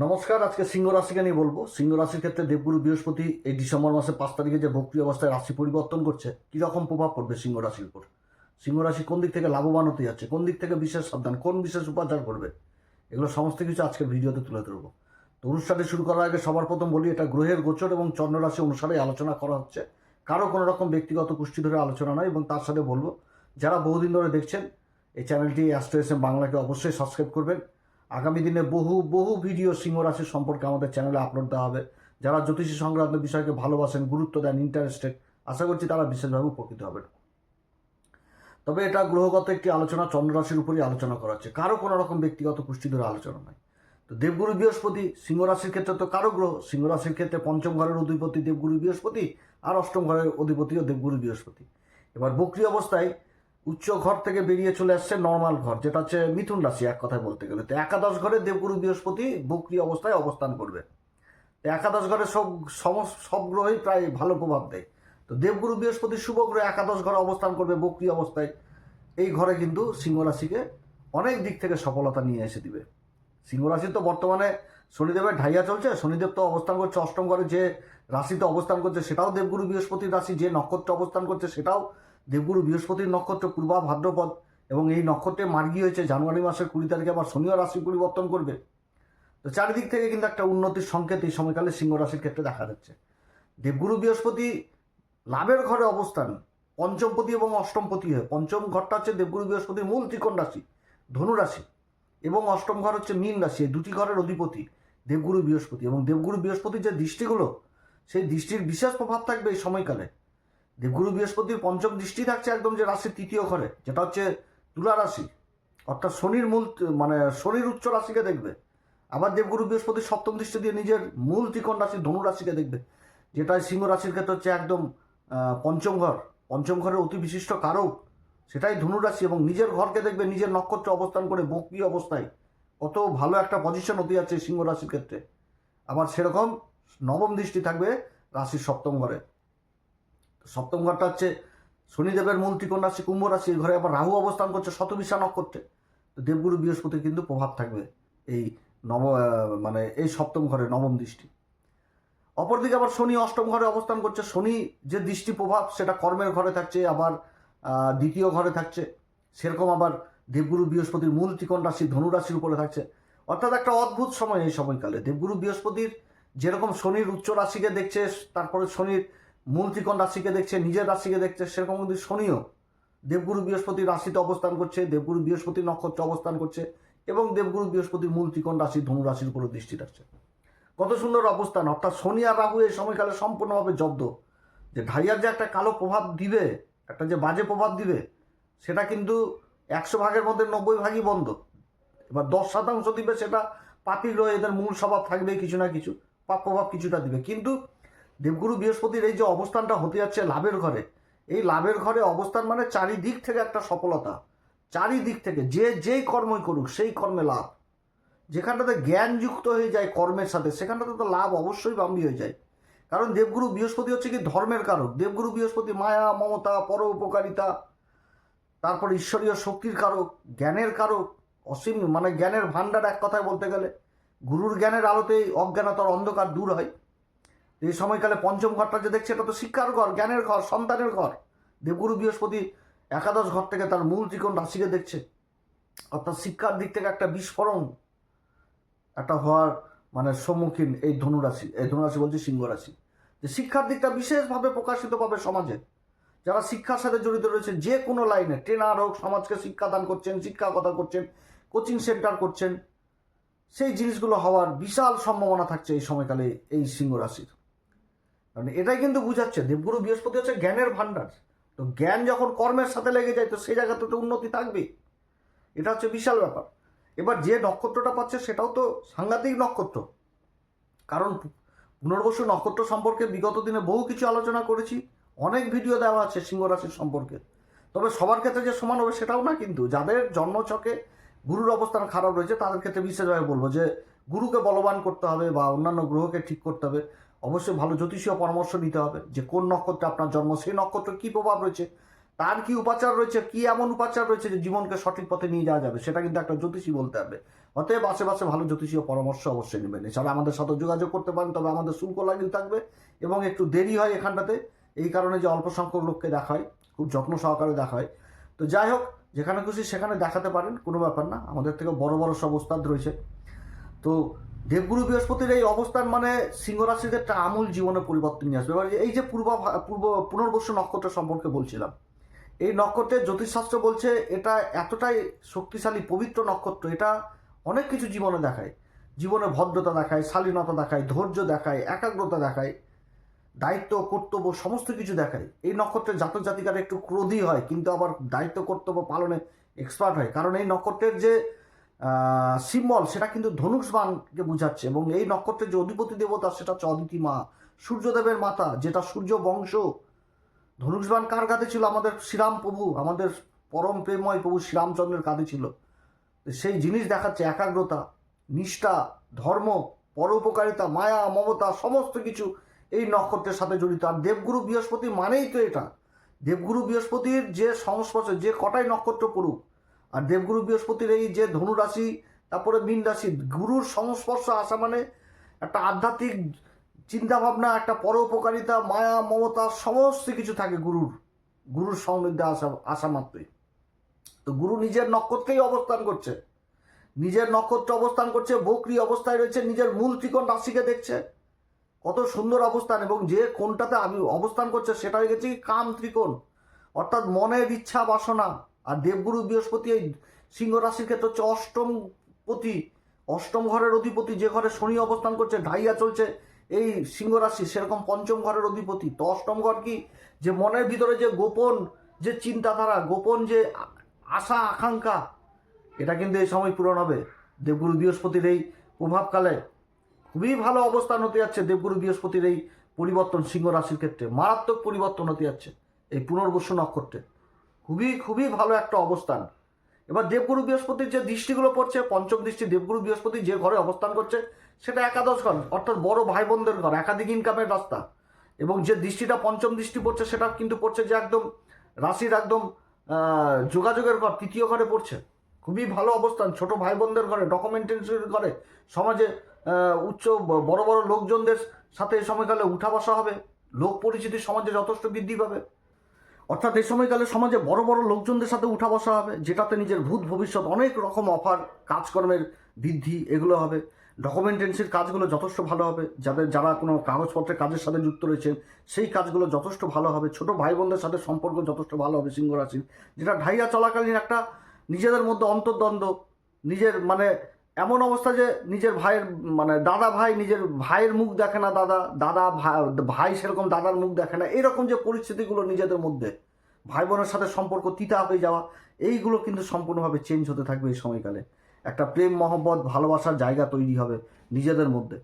নমস্কার। আজকে সিংহ রাশিকে নিয়ে বলবো। সিংহ রাশির ক্ষেত্রে দেবগুরু বৃহস্পতি এই ডিসেম্বর মাসে 5 তারিখে যে বক্রি অবস্থায় রাশি পরিবর্তন করছে, কীরকম প্রভাব পড়বে সিংহ রাশির উপর? সিংহ রাশি কোন দিক থেকে লাভবান হতে যাচ্ছে, কোন দিক থেকে বিশেষ সাবধান, কোন বিশেষ উপাচার করবে, এগুলো সমস্ত কিছু আজকের ভিডিওতে তুলে ধরবো। তো অনুষ্ঠানটি শুরু করার আগে সবার প্রথম বলি, এটা গ্রহের গোচর এবং চন্দ্র রাশি অনুসারে আলোচনা করা হচ্ছে। কারো কোনো রকম ব্যক্তিগত কুষ্টি ধরে আলোচনা নয়। এবং তার সাথে বলবো, যারা বহুদিন ধরে দেখছেন এই চ্যানেলটি অ্যাস্ট্রো এস এম বাংলাকে অবশ্যই সাবস্ক্রাইব করবেন। আগামী দিনে বহু বহু ভিডিও সিংহ রাশির সম্পর্কে আমাদের চ্যানেলে আপলোড দেওয়া হবে। যারা জ্যোতিষী সংক্রান্ত বিষয়কে ভালোবাসেন, গুরুত্ব দেন, ইন্টারেস্টেড, আশা করছি তারা বিশেষভাবে উপকৃত হবেন। তবে এটা গ্রহগত একটি আলোচনা, চন্দ্র রাশির উপরই আলোচনা করা হচ্ছে, কারো কোনো রকম ব্যক্তিগত পুষ্টি ধরে আলোচনা নয়। তো দেবগুরু বৃহস্পতি সিংহ রাশির ক্ষেত্রে তো কারো গ্রহ। সিংহ রাশির ক্ষেত্রে পঞ্চম ঘরের অধিপতি দেবগুরু বৃহস্পতি, আর অষ্টম ঘরের অধিপতিও দেবগুরু বৃহস্পতি। এবার বক্রি অবস্থায় উচ্চ ঘর থেকে বেরিয়ে চলে আসছে নর্মাল ঘর, যেটা হচ্ছে মিথুন রাশি এক কথায় বলতে গেলে। তো একাদশ ঘরে দেবগুরু বৃহস্পতি বক্রি অবস্থায় অবস্থান করবে। তো একাদশ ঘরে সব গ্রহই প্রায় ভালো প্রভাব দেয়। তো দেবগুরু বৃহস্পতি শুভ গ্রহ একাদশ ঘরে অবস্থান করবে বক্রি অবস্থায়। এই ঘরে কিন্তু সিংহ রাশিকে অনেক দিক থেকে সফলতা নিয়ে এসে দিবে। সিংহ রাশি তো বর্তমানে শনিদেবের ঢাইয়া চলছে। শনিদেব তো অবস্থান করছে অষ্টম ঘরে, যে রাশিতে অবস্থান করছে সেটাও দেবগুরু বৃহস্পতির রাশি, যে নক্ষত্রে অবস্থান করছে সেটাও দেবগুরু বৃহস্পতির নক্ষত্র পূর্বা ভাদ্রপদ। এবং এই নক্ষত্রে মার্গী হয়েছে জানুয়ারি মাসের 20 তারিখে আবার শনিও রাশি পরিবর্তন করবে। তো চারিদিক থেকে কিন্তু একটা উন্নতির সংকেত এই সময়কালে সিংহ রাশির ক্ষেত্রে দেখা যাচ্ছে। দেবগুরু বৃহস্পতি লাভের ঘরে অবস্থান, পঞ্চমপতি এবং অষ্টমপতি হয়। পঞ্চম ঘরটা হচ্ছে দেবগুরু বৃহস্পতির মূল ত্রিকোণ রাশি ধনু রাশি, এবং অষ্টম ঘর হচ্ছে মীন রাশি। এই দুটি ঘরের অধিপতি দেবগুরু বৃহস্পতি। এবং দেবগুরু বৃহস্পতির যে দৃষ্টিগুলো, সেই দৃষ্টির বিশেষ প্রভাব থাকবে এই সময়কালে। দেবগুরু বৃহস্পতির পঞ্চম দৃষ্টি থাকছে একদম যে রাশির তৃতীয় ঘরে, যেটা হচ্ছে তুলা রাশি, অর্থাৎ শনির মূল, মানে শনির উচ্চ রাশিকে দেখবে। আবার দেবগুরু বৃহস্পতির সপ্তম দৃষ্টি দিয়ে নিজের মূল ত্রিকোণ রাশি ধনু রাশিকে দেখবে, যেটা সিংহ রাশির ক্ষেত্রে হচ্ছে একদম পঞ্চম ঘর। পঞ্চম ঘরের অতি বিশিষ্ট কারক সেটাই ধনু রাশি। এবং নিজের ঘরকে দেখবে নিজের নক্ষত্রে অবস্থান করে বক্রি অবস্থায়। কত ভালো একটা পজিশন হতে যাচ্ছে সিংহ রাশির ক্ষেত্রে। আবার সেরকম নবম দৃষ্টি থাকবে রাশির সপ্তম ঘরে। সপ্তম ঘরটা হচ্ছে শনিদেবের মূল ত্রিকোণ রাশি কুম্ভ রাশি। এই ঘরে আবার রাহু অবস্থান করছে শতবিশা নক্ষত্রে। তো দেবগুরু বৃহস্পতির কিন্তু প্রভাব থাকবে এই মানে এই সপ্তম ঘরে নবম দৃষ্টি। অপরদিকে আবার শনি অষ্টম ঘরে অবস্থান করছে। শনি যে দৃষ্টি প্রভাব সেটা কর্মের ঘরে থাকছে, আবার দ্বিতীয় ঘরে থাকছে। সেরকম আবার দেবগুরু বৃহস্পতির মূল ত্রিকোণ রাশি ধনু রাশির উপরে থাকছে। অর্থাৎ একটা অদ্ভুত সময় এই সময়কালে। দেবগুরু বৃহস্পতির যেরকম শনির উচ্চ রাশিকে দেখছে, তারপরে শনির মূল ত্রিকোণ রাশিকে দেখছে, নিজের রাশিকে দেখছে, সেরকম কিন্তু শনিও দেবগুরু বৃহস্পতির রাশিতে অবস্থান করছে, দেবগুরু বৃহস্পতির নক্ষত্রে অবস্থান করছে, এবং দেবগুরু বৃহস্পতির মূল ত্রিকোণ রাশি ধনু রাশির উপরে দৃষ্টি রাখছে। কত সুন্দর অবস্থান। অর্থাৎ শনি আর রাহু এই সময়কালে সম্পূর্ণভাবে জব্দ। যে ঢাইয়ার যে একটা কালো প্রভাব দিবে, একটা যে বাজে প্রভাব দিবে, সেটা কিন্তু 100 ভাগের মধ্যে 90 ভাগই বন্ধ। এবার 10% দিবে, সেটা পাপি গ্রহ, এদের মূল স্বভাব থাকবে কিছু না কিছু, পাপ প্রভাব কিছুটা দিবে। কিন্তু দেবগুরু বৃহস্পতির এই যে অবস্থানটা হতে যাচ্ছে লাভের ঘরে, এই লাভের ঘরে অবস্থান মানে চারিদিক থেকে একটা সফলতা। চারিদিক থেকে যেই কর্মই করুক সেই কর্মে লাভ। যেখানটাতে জ্ঞান যুক্ত হয়ে যায় কর্মের সাথে, সেখানটাতে তো লাভ অবশ্যই বাম্বি হয়ে যায়। কারণ দেবগুরু বৃহস্পতি হচ্ছে কি ধর্মের কারক। দেবগুরু বৃহস্পতি মায়া, মমতা, পর উপকারিতা, তারপর ঈশ্বরীয় শক্তির কারক, জ্ঞানের কারক, অসীম মানে জ্ঞানের ভাণ্ডার এক কথায় বলতে গেলে। গুরুর জ্ঞানের আলোতেই অজ্ঞানতার অন্ধকার দূর হয়। এই সময়কালে পঞ্চম ঘরটা যে দেখছে, এটা তো শিক্ষার ঘর, জ্ঞানের ঘর, সন্তানের ঘর। দেবগুরু বৃহস্পতি একাদশ ঘর থেকে তার মূল ত্রিকোণ রাশিকে দেখছে। অর্থাৎ শিক্ষার দিক থেকে একটা বিস্ফোরণ একটা হওয়ার মানে সম্মুখীন এই ধনুরাশি। এই ধনুরাশি বলছি সিংহ রাশি। যে শিক্ষার দিকটা বিশেষভাবে প্রকাশিত পাবে সমাজে। যারা শিক্ষার সাথে জড়িত রয়েছে, যে কোনো লাইনে, ট্রেনার হোক, সমাজকে শিক্ষাদান করছেন, শিক্ষকতা করছেন, কোচিং সেন্টার করছেন, সেই জিনিসগুলো হওয়ার বিশাল সম্ভাবনা থাকছে এই সময়কালে এই সিংহ রাশির। কারণ এটাই কিন্তু বুঝাচ্ছে দেবগুরু বৃহস্পতি হচ্ছে জ্ঞানের ভাণ্ডার। তো জ্ঞান যখন কর্মের সাথে লেগে যায়, তো সেই জায়গাতে তো উন্নতি থাকবেই। এটা হচ্ছে বিশাল ব্যাপার। এবার যে নক্ষত্রটা পাচ্ছে সেটাও তো সাংঘাতিক নক্ষত্র। কারণ পুনর্বসু নক্ষত্র সম্পর্কে বিগত দিনে বহু কিছু আলোচনা করেছি, অনেক ভিডিও দেওয়া আছে সিংহ রাশির সম্পর্কে। তবে সবার ক্ষেত্রে যে সমান হবে সেটাও না কিন্তু। যাদের জন্মছকে গুরুর অবস্থান খারাপ রয়েছে তাদের ক্ষেত্রে বিশেষভাবে বলবো যে গুরুকে বলবান করতে হবে বা অন্যান্য গ্রহকে ঠিক করতে হবে। অবশ্যই ভালো জ্যোতিষীয় পরামর্শ নিতে হবে যে কোন নক্ষত্রে আপনার জন্ম, সেই নক্ষত্র কী প্রভাব রয়েছে, তার কি উপাচার রয়েছে, কি এমন উপাচার রয়েছে যে জীবনকে সঠিক পথে নিয়ে যাওয়া যাবে, সেটা কিন্তু একটা জ্যোতিষী বলতে হবে। অতএব আশেপাশে ভালো জ্যোতিষীয় পরামর্শ অবশ্যই নেবেন। এছাড়া আমাদের সাথে যোগাযোগ করতে পারেন, তবে আমাদের শুল্ক লাগিয়ে থাকবে এবং একটু দেরি হয় এখানটাতে, এই কারণে যে অল্প সংখ্যক লোককে দেখা হয়, খুব যত্ন সহকারে দেখা হয়। তো যাই হোক, যেখানে খুশি সেখানে দেখাতে পারেন, কোনো ব্যাপার না, আমাদের থেকে বড় বড় সব ওস্তাদ রয়েছে। তো দেবগুরু বৃহস্পতির এই অবস্থান মানে সিংহ রাশির একটা আমূল জীবনে পরিবর্তন নিয়ে আসবে। এবার এই যে পুনর্বসু নক্ষত্র সম্পর্কে বলছিলাম, এই নক্ষত্রের জ্যোতিষশাস্ত্র বলছে এটা এতটাই শক্তিশালী পবিত্র নক্ষত্র, এটা অনেক কিছু জীবনে দেখায়। জীবনে ভদ্রতা দেখায়, শালীনতা দেখায়, ধৈর্য দেখায়, একাগ্রতা দেখায়, দায়িত্ব কর্তব্য সমস্ত কিছু দেখায়। এই নক্ষত্রের জাতক জাতিকারা একটু ক্রোধী হয়, কিন্তু আবার দায়িত্ব কর্তব্য পালনে এক্সপার্ট হয়, কারণ এই নক্ষত্রের যে সিম্বল সেটা কিন্তু ধনুষবাণকে বোঝাচ্ছে, এবং এই নক্ষত্রের যে অধিপতি দেবতা সেটা হচ্ছে অদিতি মা, সূর্যদেবের মাতা, যেটা সূর্য বংশ। ধনুষবাণ কার কাঁধে ছিল? আমাদের শ্রীরাম প্রভু, আমাদের পরম প্রেমময় প্রভু শ্রীরামচন্দ্রের কাঁধে ছিল। সেই জিনিস দেখাচ্ছে একাগ্রতা, নিষ্ঠা, ধর্ম, পরোপকারিতা, মায়া, মমতা সমস্ত কিছু এই নক্ষত্রের সাথে জড়িত। আর দেবগুরু বৃহস্পতি মানেই তো এটা। দেবগুরু বৃহস্পতির যে সংস্পর্শে যে কটাই নক্ষত্র পড়ুক, আর দেবগুরু বৃহস্পতির এই যে ধনু রাশি, তারপরে মীন রাশি, গুরুর সংস্পর্শ আসা মানে একটা আধ্যাত্মিক চিন্তাভাবনা, একটা পরোপকারিতা, মায়া, মমতা সমস্ত কিছু থাকে গুরুর সান্নিধ্যে আসা মাত্রই। তো গুরু নিজের নক্ষত্রেই অবস্থান করছে, নিজের নক্ষত্র অবস্থান করছে, বক্রী অবস্থায় রয়েছে, নিজের মূল ত্রিকোণ রাশিকে দেখছে, কত সুন্দর অবস্থান। এবং যে কোনটাতে আমি অবস্থান করছে সেটা হয়ে গেছে কাম ত্রিকোণ, অর্থাৎ মনের ইচ্ছা বাসনা। আর দেবগুরু বৃহস্পতি এই সিংহ রাশির ক্ষেত্রে হচ্ছে অষ্টম ঘরের অধিপতি। যে ঘরে শনি অবস্থান করছে, ঢাইয়া চলছে এই সিংহ রাশি, সেরকম পঞ্চম ঘরের অধিপতি। তো অষ্টম ঘর কি? যে মনের ভিতরে যে গোপন যে চিন্তাধারা, গোপন যে আশা আকাঙ্ক্ষা, এটা কিন্তু এই সময় পূরণ হবে। দেবগুরু বৃহস্পতির এই প্রভাবকালে খুবই ভালো অবস্থান হতে যাচ্ছে। দেবগুরু বৃহস্পতির এই পরিবর্তন সিংহ রাশির ক্ষেত্রে মারাত্মক পরিবর্তন হতে যাচ্ছে এই পুনর্বসু নক্ষত্রে, খুবই খুবই ভালো একটা অবস্থান। এবার দেবগুরু বৃহস্পতির যে দৃষ্টিগুলো পড়ছে, পঞ্চম দৃষ্টি দেবগুরু বৃহস্পতি যে ঘরে অবস্থান করছে সেটা একাদশ ঘর, অর্থাৎ বড় ভাই বোনদের ঘর, একাধিক ইনকামের রাস্তা। এবং যে দৃষ্টিটা পঞ্চম দৃষ্টি পড়ছে সেটা কিন্তু পড়ছে যে একদম রাশির একদম যোগাযোগের ঘর, তৃতীয় ঘরে পড়ছে। খুবই ভালো অবস্থান, ছোট ভাই বোনদের ঘরে, ডকুমেন্টেশনের ঘরে, সমাজে উচ্চ বড় বড় লোকজনদের সাথে এই সময়কালে উঠা বসা হবে, লোক পরিচিতি সমাজে যথেষ্ট বৃদ্ধি পাবে। অর্থাৎ এই সময়কালে সমাজে বড় বড় লোকজনদের সাথে উঠা বসা হবে, যেটাতে নিজের ভূত ভবিষ্যৎ অনেক রকম অফার, কাজকর্মের বৃদ্ধি এগুলো হবে। ডকুমেন্টেন্সির কাজগুলো যথেষ্ট ভালো হবে, যারা কোনো কাগজপত্রের কাজের সাথে যুক্ত রয়েছেন সেই কাজগুলো যথেষ্ট ভালো হবে। ছোট ভাই বোনদের সাথে সম্পর্ক যথেষ্ট ভালো হবে সিংহ রাশির, যেটা ঢাইয়া চলাকালীন একটা নিজেদের মধ্যে অন্তর্দ্বন্দ্ব, নিজের মানে এমন অবস্থা যে নিজের ভাইয়ের মানে দাদা ভাই নিজের ভাইয়ের মুখ দেখে না, ভাই সেরকম দাদার মুখ দেখে না, এরকম যে পরিস্থিতিগুলো নিজেদের মধ্যে, ভাই বোনের সাথে সম্পর্ক তিতা হয়ে যাওয়া, এইগুলো কিন্তু সম্পূর্ণভাবে চেঞ্জ হতে থাকবে এই সময়কালে। একটা প্রেম মহব্বত ভালোবাসার জায়গা তৈরি হবে নিজেদের মধ্যে।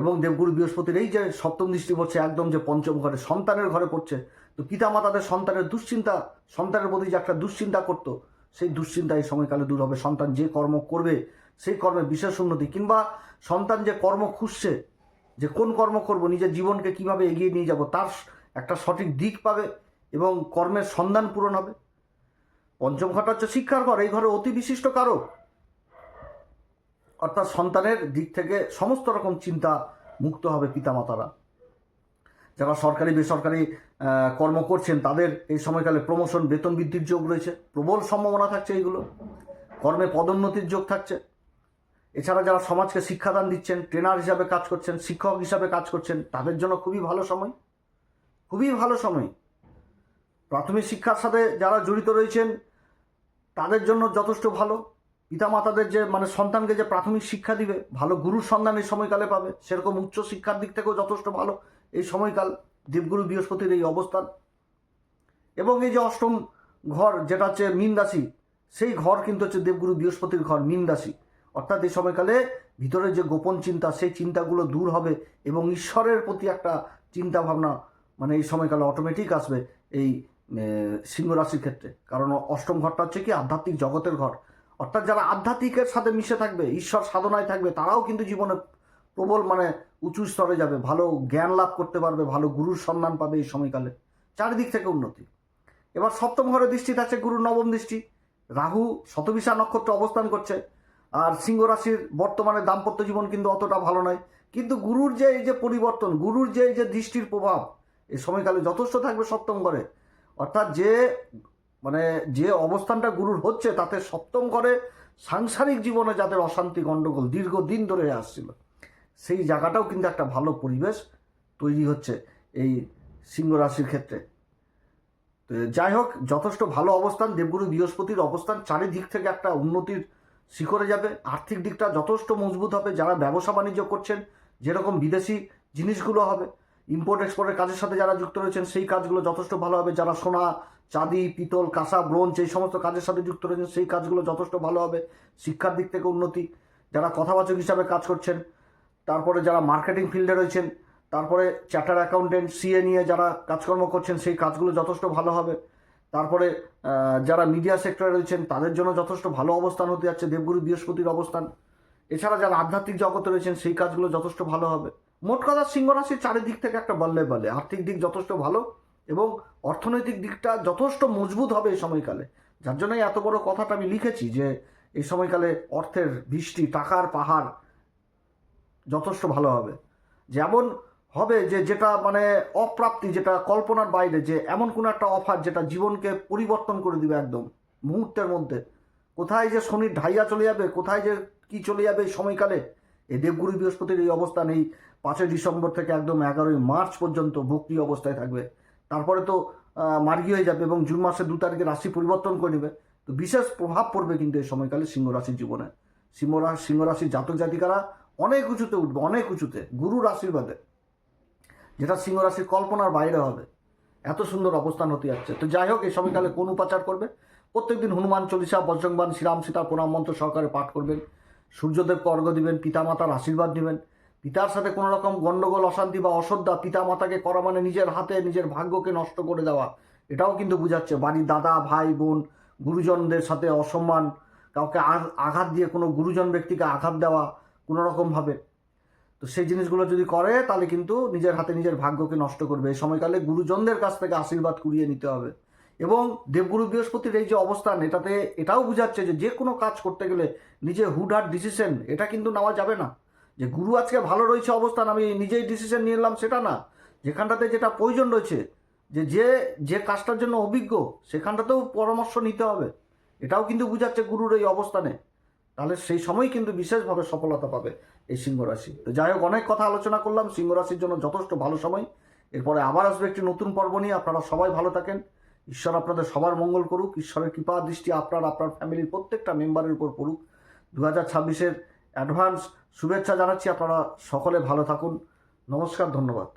এবং দেবগুরু বৃহস্পতির এই যে সপ্তম দৃষ্টি পড়ছে একদম যে পঞ্চম ঘরে, সন্তানের ঘরে পড়ছে, তো পিতামাতাদের সন্তানের দুশ্চিন্তা, সন্তানের প্রতি যে একটা দুশ্চিন্তা করতো, সেই দুশ্চিন্তা এই সময়কালে দূর হবে। সন্তান যে কর্ম করবে সেই কর্মে বিশেষ উন্নতি, কিংবা সন্তান যে কর্ম খুঁজছে, যে কোন কর্ম করব, নিজের জীবনকে কিভাবে এগিয়ে নিয়ে যাব, তার একটা সঠিক দিক পাবে এবং কর্মের সন্ধান পূরণ হবে। পঞ্চম ঘরটা হচ্ছে শিক্ষার ঘর, এই ঘরে অতি বিশিষ্ট কারক, অর্থাৎ সন্তানের দিক থেকে সমস্ত রকম চিন্তা মুক্ত হবে পিতামাতারা। যারা সরকারি বেসরকারি কর্ম করছেন তাদের এই সময়কালে প্রমোশন, বেতন বৃদ্ধির যোগ রয়েছে, প্রবল সম্ভাবনা থাকছে। এইগুলো কর্মে পদোন্নতির যোগ থাকছে। এছাড়া যারা সমাজকে শিক্ষাদান দিচ্ছেন, ট্রেনার হিসাবে কাজ করছেন, শিক্ষক হিসাবে কাজ করছেন, তাদের জন্য খুবই ভালো সময়, খুবই ভালো সময়। প্রাথমিক শিক্ষার সাথে যারা জড়িত রয়েছেন তাদের জন্য যথেষ্ট ভালো। পিতামাতাদের যে মানে সন্তানকে যে প্রাথমিক শিক্ষা দিবে, ভালো গুরুর সন্ধান এই সময়কালে পাবে, সেরকম উচ্চ শিক্ষার দিক থেকেও যথেষ্ট ভালো এই সময়কাল দেবগুরু বৃহস্পতির এই অবস্থান। এবং এই যে অষ্টম ঘর যেটা হচ্ছে মীন রাশি, সেই ঘর কিন্তু হচ্ছে দেবগুরু বৃহস্পতির ঘর, মীন রাশি। অর্থাৎ এই সময়কালে ভিতরে যে গোপন চিন্তা, সেই চিন্তাগুলো দূর হবে এবং ঈশ্বরের প্রতি একটা চিন্তা ভাবনা মানে এই সময়কালে অটোমেটিক আসবে এই সিংহ রাশির ক্ষেত্রে। কারণ অষ্টম ঘরটা হচ্ছে কি আধ্যাত্মিক জগতের ঘর, অর্থাৎ যারা আধ্যাত্মিকের সাথে মিশে থাকবে, ঈশ্বর সাধনায় থাকবে, তারাও কিন্তু জীবনে প্রবল মানে উঁচু স্তরে যাবে, ভালো জ্ঞান লাভ করতে পারবে, ভালো গুরুর সন্ধান পাবে এই সময়কালে, চারিদিক থেকে উন্নতি। এবার সপ্তম ঘরে দৃষ্টি থাকছে গুরুর নবম দৃষ্টি, রাহু শতবিশা নক্ষত্র অবস্থান করছে। আর সিংহ রাশির বর্তমানে দাম্পত্য জীবন কিন্তু অতটা ভালো নয়, কিন্তু গুরুর যে এই যে পরিবর্তন, গুরুর যে এই যে দৃষ্টির প্রভাব এই সময়কালে যথেষ্ট থাকবে সপ্তম ঘরে। অর্থাৎ মানে যে অবস্থানটা গুরুর হচ্ছে তাতে সপ্তম ঘরে সাংসারিক জীবনে যাদের অশান্তি গণ্ডগোল দীর্ঘদিন ধরে আসছিল, সেই জায়গাটাও কিন্তু একটা ভালো পরিবেশ তৈরি হচ্ছে এই সিংহ রাশির ক্ষেত্রে। তো যাই হোক, যথেষ্ট ভালো অবস্থান, দেবগুরু বৃহস্পতির অবস্থান চারিদিক থেকে একটা উন্নতির শিখরে যাবে। আর্থিক দিকটা যথেষ্ট মজবুত হবে। যারা ব্যবসা বাণিজ্য করছেন, যেরকম বিদেশি জিনিসগুলো হবে, ইম্পোর্ট এক্সপোর্টের কাজের সাথে যারা যুক্ত রয়েছেন সেই কাজগুলো যথেষ্ট ভালো হবে। যারা সোনা, চাঁদি, পিতল, কাঁসা, ব্রোঞ্জ এই সমস্ত কাজের সাথে যুক্ত রয়েছেন সেই কাজগুলো যথেষ্ট ভালো হবে। শিক্ষার দিক থেকে উন্নতি। যারা কথাবাচক হিসাবে কাজ করছেন, তারপরে যারা মার্কেটিং ফিল্ডে রয়েছেন, তারপরে চার্টার অ্যাকাউন্টেন্ট, সিএ নিয়ে যারা কাজকর্ম করছেন সেই কাজগুলো যথেষ্ট ভালো হবে। তারপরে যারা মিডিয়া সেক্টরে রয়েছেন তাদের জন্য যথেষ্ট ভালো অবস্থান হতে যাচ্ছে দেবগুরু বৃহস্পতির অবস্থান। এছাড়া যারা আধ্যাত্মিক জগতে রয়েছেন সেই কাজগুলো যথেষ্ট ভালো হবে। মোট কথা সিংহ রাশির চারিদিক থেকে একটা বললে আর্থিক দিক যথেষ্ট ভালো এবং অর্থনৈতিক দিকটা যথেষ্ট মজবুত হবে এই সময়কালে। যার জন্যই এত বড় কথাটা আমি লিখেছি যে এই সময়কালে অর্থের বৃষ্টি, টাকার পাহাড় যথেষ্ট ভালো হবে। যেমন হবে যেটা মানে অপ্রাপ্তি, যেটা কল্পনার বাইরে, যে এমন কোনো একটা অফার যেটা জীবনকে পরিবর্তন করে দিবে একদম মুহূর্তের মধ্যে। কোথায় যে শনির ঢাইয়া চলে যাবে, কোথায় যে কি চলে যাবে এই সময়কালে, এই দেবগুরু বৃহস্পতির এই অবস্থান এই 5ই ডিসেম্বর থেকে একদম 11ই মার্চ পর্যন্ত বক্রি অবস্থায় থাকবে। তারপরে তো মার্গী হয়ে যাবে এবং জুন মাসের 2 তারিখে রাশি পরিবর্তন করে নেবে। তো বিশেষ প্রভাব পড়বে কিন্তু এই সময়কালে সিংহ রাশির জীবনে। সিংহ রাশির জাতক জাতিকারা অনেক উঁচুতে উঠবে, অনেক উঁচুতে গুরুর আশীর্বাদে, যেটা সিংহ রাশির কল্পনার বাইরে হবে। এত সুন্দর অবস্থান হতে যাচ্ছে। তো যাই হোক, এই সময়কালে কোন উপাচার করবে? প্রত্যেকদিন হনুমান চল্লিশা, বজ্রংবান, শ্রীরাম সীতার প্রণাম মন্ত্র সহকারে পাঠ করবেন। সূর্যদেবকে অর্ঘ্য দিবেন, পিতামাতার আশীর্বাদ নেবেন। পিতার সাথে কোনো রকম গণ্ডগোল, অশান্তি বা অশ্রদ্ধা পিতামাতাকে করা মানে নিজের হাতে নিজের ভাগ্যকে নষ্ট করে দেওয়া। এটাও কিন্তু বুঝাচ্ছে। বাড়ির দাদা, ভাই, বোন, গুরুজনদের সাথে অসম্মান, কাউকে আঘাত দিয়ে, কোনো গুরুজন ব্যক্তিকে আঘাত দেওয়া কোনো রকমভাবে, তো সেই জিনিসগুলো যদি করে তাহলে কিন্তু নিজের হাতে নিজের ভাগ্যকে নষ্ট করবে। এই সময়কালে গুরুজনদের কাছ থেকে আশীর্বাদ কুড়িয়ে নিতে হবে। এবং দেবগুরু বৃহস্পতির এই যে অবস্থান, এটাও বুঝাচ্ছে যে কোনো কাজ করতে গেলে নিজে হুটহাট ডিসিশন এটা কিন্তু নেওয়া যাবে না। যে গুরু আজকে ভালো রয়েছে অবস্থান, আমি নিজেই ডিসিশন নিয়ে নিলাম, সেটা না। যেখানটাতে যেটা প্রয়োজন রয়েছে, যে কাজটার জন্য অভিজ্ঞ, সেখানটাতেও পরামর্শ নিতে হবে। এটাও কিন্তু বুঝাচ্ছে গুরুর এই অবস্থানে। তাহলে সেই সময় কিন্তু বিশেষভাবে সফলতা পাবে এই সিংহ রাশি। তো যাই হোক, অনেক কথা আলোচনা করলাম। সিংহ রাশির জন্য যথেষ্ট ভালো সময়। এরপরে আবার আসবে একটি নতুন পর্ব নিয়ে। আপনারা সবাই ভালো থাকেন। ঈশ্বর আপনাদের সবার মঙ্গল করুক। ঈশ্বরের কৃপা দৃষ্টি আপনার ফ্যামিলির প্রত্যেকটা মেম্বারের উপর পড়ুক। 2026-এর অ্যাডভান্স শুভেচ্ছা জানাচ্ছি। আপনারা সকলে ভালো থাকুন। নমস্কার, ধন্যবাদ।